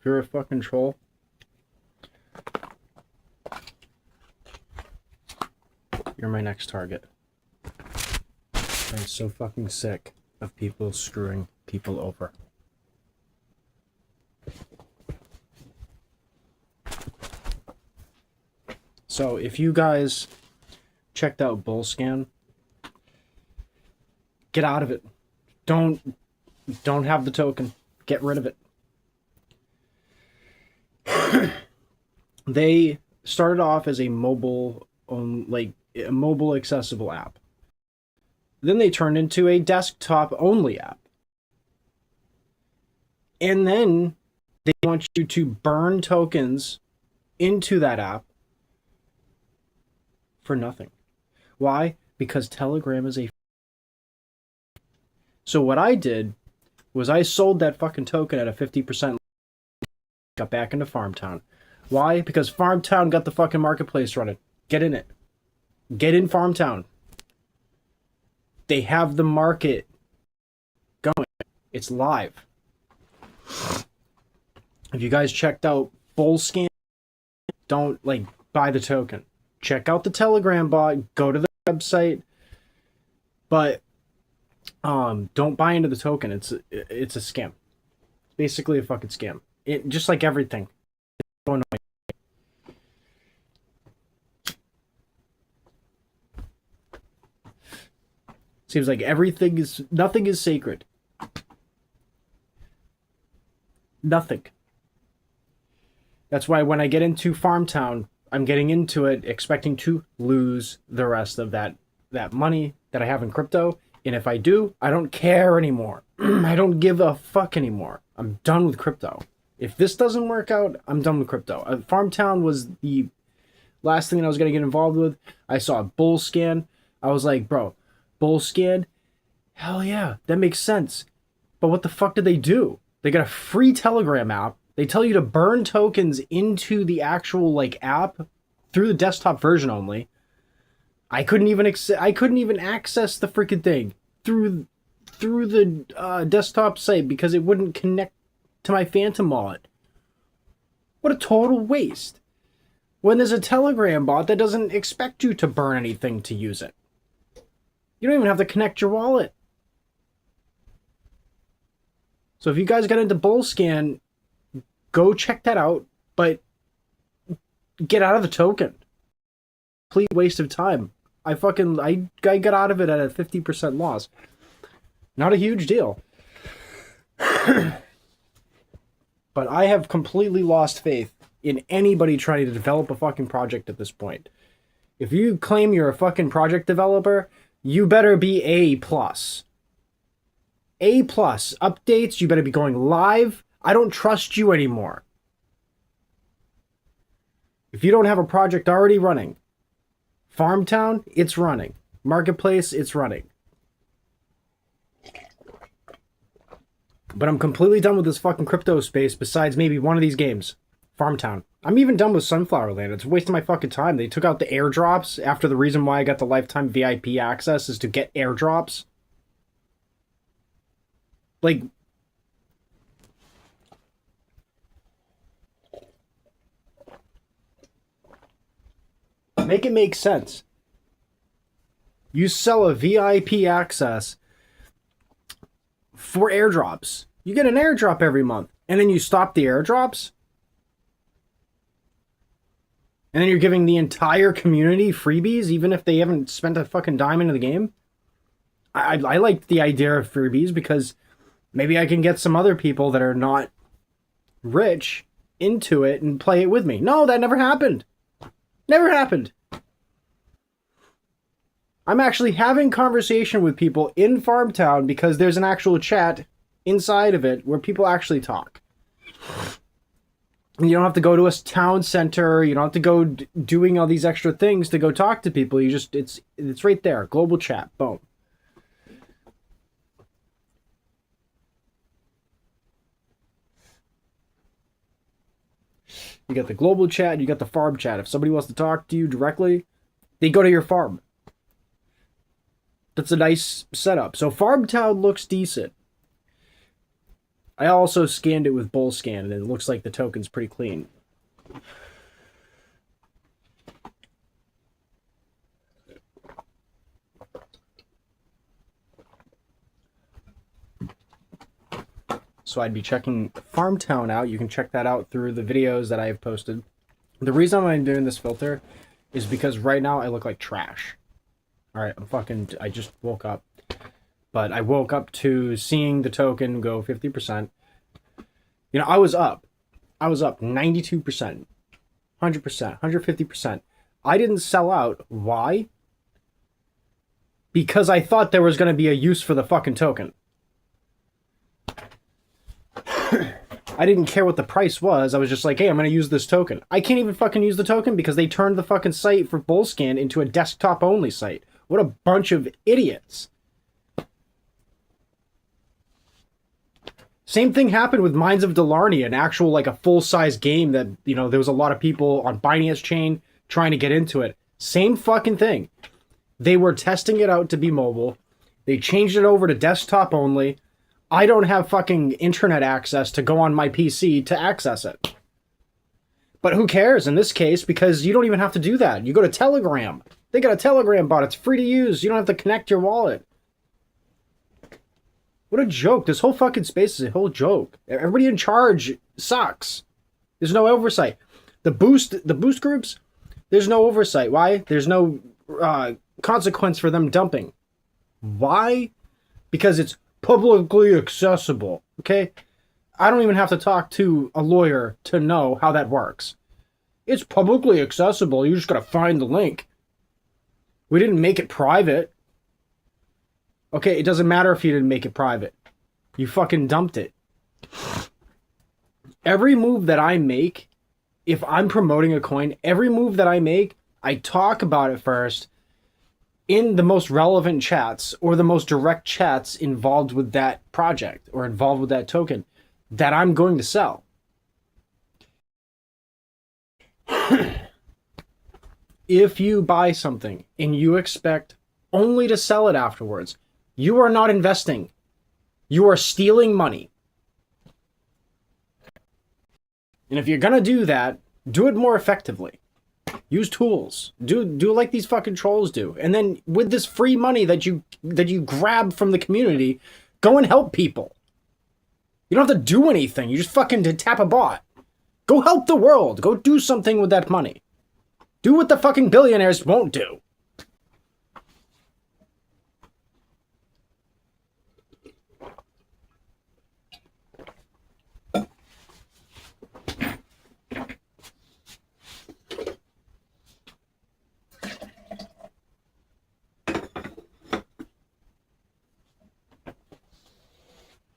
You're a fucking troll. You're my next target. I'm so fucking sick of people screwing people over. So if you guys checked out Bullscan, get out of it. Don't have the token. Get rid of it. They started off as a mobile accessible app. Then they turned into a desktop only app. And then they want you to burn tokens into that app for nothing. Why? Because Telegram is a... So what I did was I sold that fucking token at a 50%, got back into Farmtown. Why? Because Farmtown got the fucking marketplace running. Get in it. Get in Farmtown. They have the market going. It's live. If you guys checked out Bullscan, don't buy the token. Check out the Telegram bot. Go to the website. But don't buy into the token. It's a scam. It's basically a fucking scam. It just like everything. It's so annoying. Seems like nothing is sacred. Nothing. That's why when I get into Farmtown, I'm getting into it expecting to lose the rest of that money that I have in crypto. And if I do, I don't care anymore. I don't give a fuck anymore. I'm done with crypto. If this doesn't work out, I'm done with crypto. Farmtown was the last thing that I was going to get involved with. I saw Bullscan. I was like, bro, Bullscan? Hell yeah, that makes sense. But what the fuck did they do? They got a free Telegram app. They tell you to burn tokens into the actual app through the desktop version only. I couldn't even access the freaking thing through the desktop site because it wouldn't connect to my Phantom wallet. What a total waste. When there's a Telegram bot that doesn't expect you to burn anything to use it. You don't even have to connect your wallet. So if you guys got into Bullscan, go check that out, but get out of the token. Complete waste of time. I got out of it at a 50% loss. Not a huge deal. But I have completely lost faith in anybody trying to develop a fucking project at this point. If you claim you're a fucking project developer, you better be A+. A+. Updates, you better be going live. I don't trust you anymore. If you don't have a project already running, Farmtown, it's running. Marketplace, it's running. But I'm completely done with this fucking crypto space besides maybe one of these games. Farmtown. I'm even done with Sunflower Land. It's wasting my fucking time. They took out the airdrops after the reason why I got the lifetime VIP access is to get airdrops. Make it make sense. You sell a VIP access for airdrops. You get an airdrop every month, and then you stop the airdrops, and then you're giving the entire community freebies, even if they haven't spent a fucking dime into the game. I like the idea of freebies because maybe I can get some other people that are not rich into it and play it with me. No, that never happened. Never happened. I'm actually having conversation with people in Farmtown because there's an actual chat inside of it where people actually talk. And you don't have to go to a town center. You don't have to go doing all these extra things to go talk to people. You just, it's right there. Global chat. Boom. You got the global chat, you got the farm chat. If somebody wants to talk to you directly, they go to your farm. That's a nice setup. So Farmtown looks decent. I also scanned it with Bullscan, and it looks like the token's pretty clean. So I'd be checking Farmtown out. You can check that out through the videos that I have posted. The reason I'm doing this filter is because right now I look like trash. Alright, I just woke up. But I woke up to seeing the token go 50%. You know, I was up 92%, 100%, 150%. I didn't sell out. Why? Because I thought there was going to be a use for the fucking token. I didn't care what the price was. I was just like, hey, I'm going to use this token. I can't even fucking use the token because they turned the fucking site for Bullscan into a desktop-only site. What a bunch of idiots. Same thing happened with Mines of Delarnia, an actual, like, a full-size game that, you know, there was a lot of people on Binance Chain trying to get into it. Same fucking thing. They were testing it out to be mobile. They changed it over to desktop only. I don't have fucking internet access to go on my PC to access it. But who cares in this case, because you don't even have to do that. You go to Telegram. They got a Telegram bot. It's free to use. You don't have to connect your wallet. What a joke. This whole fucking space is a whole joke. Everybody in charge sucks. There's no oversight. The boost groups, there's no oversight. Why? There's no consequence for them dumping. Why? Because it's publicly accessible. Okay? I don't even have to talk to a lawyer to know how that works. It's publicly accessible. You just gotta find the link. We didn't make it private. Okay, it doesn't matter if you didn't make it private. You fucking dumped it. Every move that I make, if I'm promoting a coin, every move that I make, I talk about it first in the most relevant chats or the most direct chats involved with that project or involved with that token that I'm going to sell. If you buy something and you expect only to sell it afterwards, you are not investing. You are stealing money. And if you're gonna do that, do it more effectively. Use tools. Do like these fucking trolls do. And then with this free money that you grab from the community, go and help people. You don't have to do anything. You just fucking tap a bot. Go help the world. Go do something with that money. Do what the fucking billionaires won't do.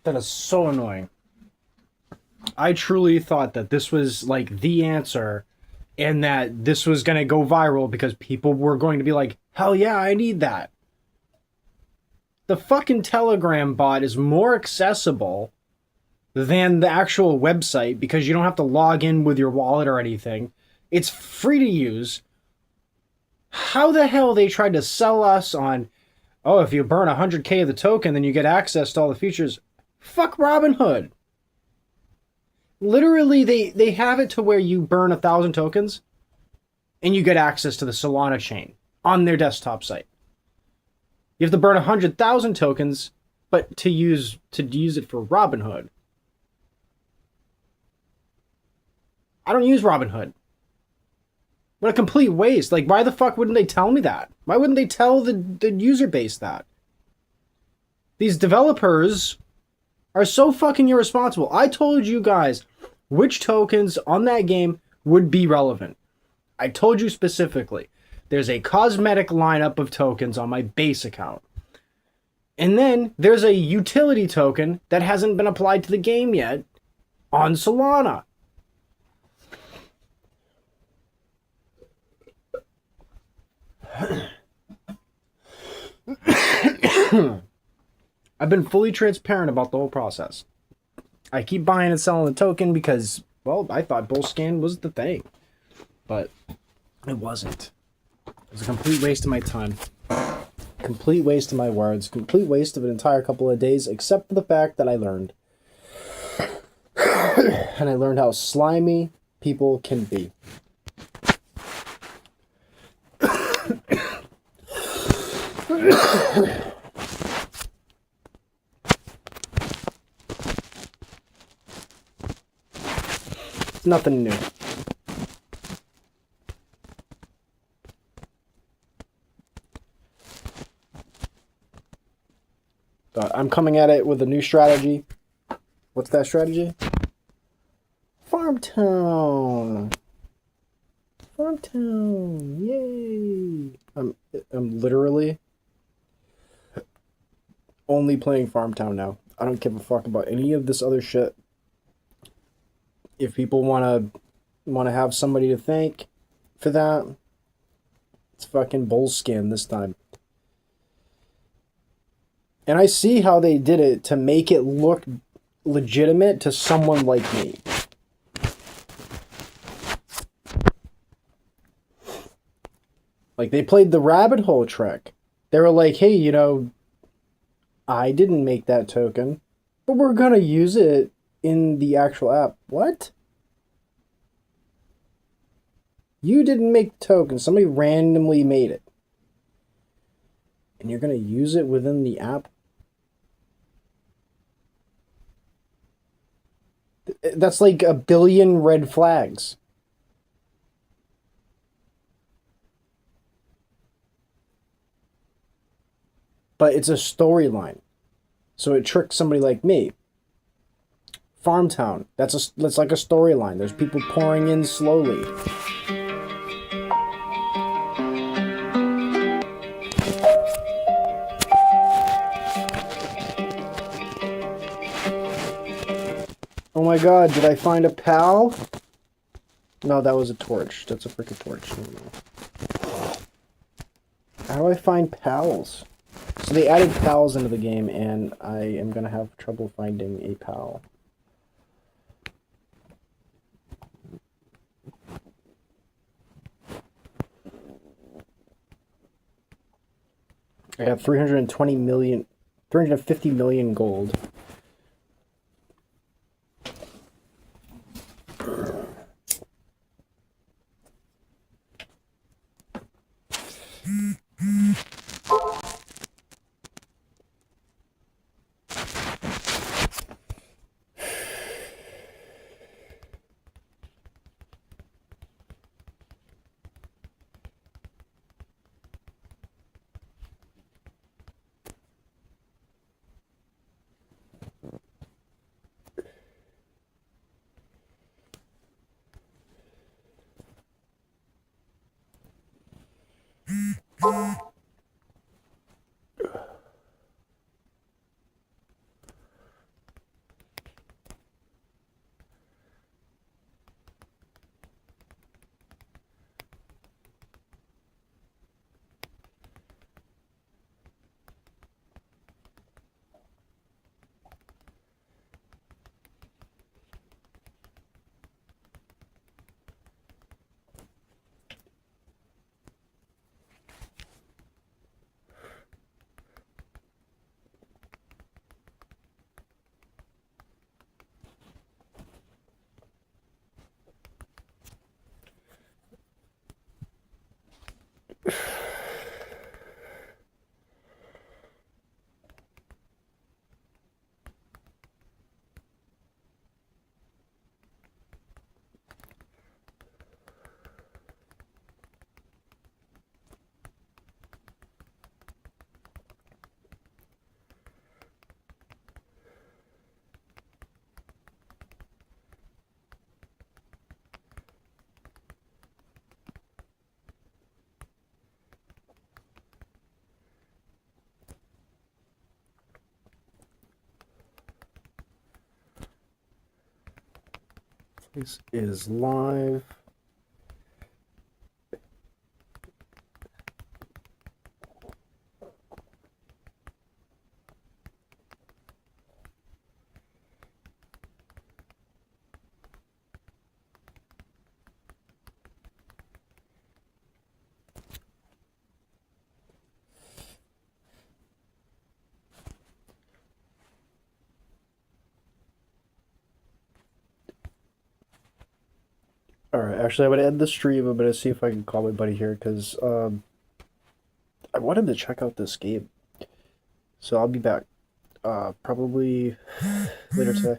That is so annoying. I truly thought that this was like the answer and that this was going to go viral because people were going to be like, hell yeah, I need that. The fucking Telegram bot is more accessible than the actual website because you don't have to log in with your wallet or anything. It's free to use. How the hell they tried to sell us on, oh, if you burn 100k of the token, then you get access to all the features. Fuck Robinhood. Literally, they have it to where you burn 1,000 tokens and you get access to the Solana chain on their desktop site. You have to burn 100,000 tokens, but to use it for Robinhood, I don't use Robinhood. What a complete waste. Like, why the fuck wouldn't they tell me that? Why wouldn't they tell the user base that? These developers are so fucking irresponsible. I told you guys which tokens on that game would be relevant. I told you specifically. There's a cosmetic lineup of tokens on my base account. And then there's a utility token that hasn't been applied to the game yet on Solana. I've been fully transparent about the whole process. I keep buying and selling the token because, well, I thought Bullscan was the thing. But it wasn't. It was a complete waste of my time. Complete waste of my words. Complete waste of an entire couple of days, except for the fact that I learned. And I learned how slimy people can be. It's nothing new. But I'm coming at it with a new strategy. What's that strategy? Farmtown. Farmtown. Yay. I'm literally only playing Farmtown now. I don't give a fuck about any of this other shit. If people wanna have somebody to thank for that, it's fucking Bullscan this time. And I see how they did it to make it look legitimate to someone like me. Like, they played the rabbit hole trick. They were like, hey, you know, I didn't make that token, but we're gonna use it in the actual app. What? You didn't make the token. Somebody randomly made it. And you're gonna use it within the app? That's like a billion red flags. But it's a storyline. So it tricks somebody like me. Farmtown. That's like a storyline. There's people pouring in slowly. Oh my god, did I find a pal? No, that was a torch. That's a freaking torch. How do I find pals? So they added pals into the game, and I am going to have trouble finding a pal. I have 350 million gold. This is live. All right, actually, I'm gonna end the stream. I'm gonna see if I can call my buddy here because I wanted to check out this game. So I'll be back. Probably later today.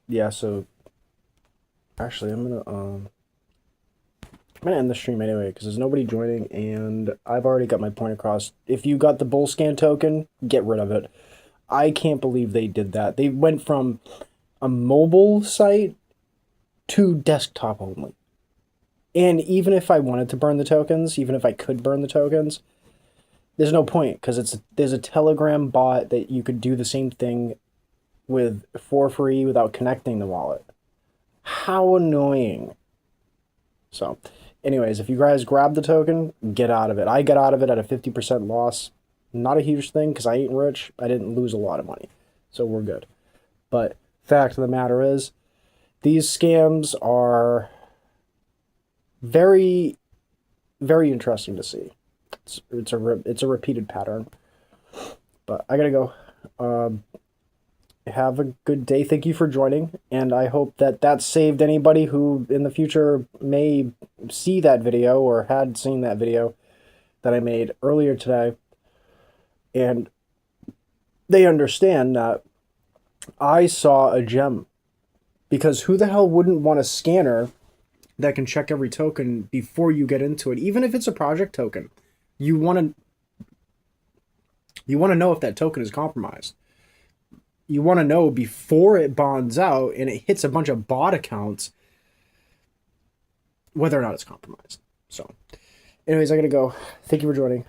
Yeah. So actually, I'm gonna end the stream anyway because there's nobody joining, and I've already got my point across. If you got the bull scan token, get rid of it. I can't believe they did that. They went from a mobile site to desktop only. And even if I wanted to burn the tokens, even if I could burn the tokens, there's no point because there's a Telegram bot that you could do the same thing with for free without connecting the wallet. How annoying. So, anyways, if you guys grab the token, get out of it. I got out of it at a 50% loss. Not a huge thing because I ain't rich. I didn't lose a lot of money. So we're good. But fact of the matter is, these scams are very, very interesting to see. It's a repeated pattern. But I gotta go. Have a good day. Thank you for joining, and I hope that saved anybody who in the future may see that video or had seen that video that I made earlier today, and they understand that I saw a gem. Because who the hell wouldn't want a scanner that can check every token before you get into it, even if it's a project token? You want to know if that token is compromised. You want to know before it bonds out and it hits a bunch of bot accounts whether or not it's compromised. So, anyways, I gotta go. Thank you for joining.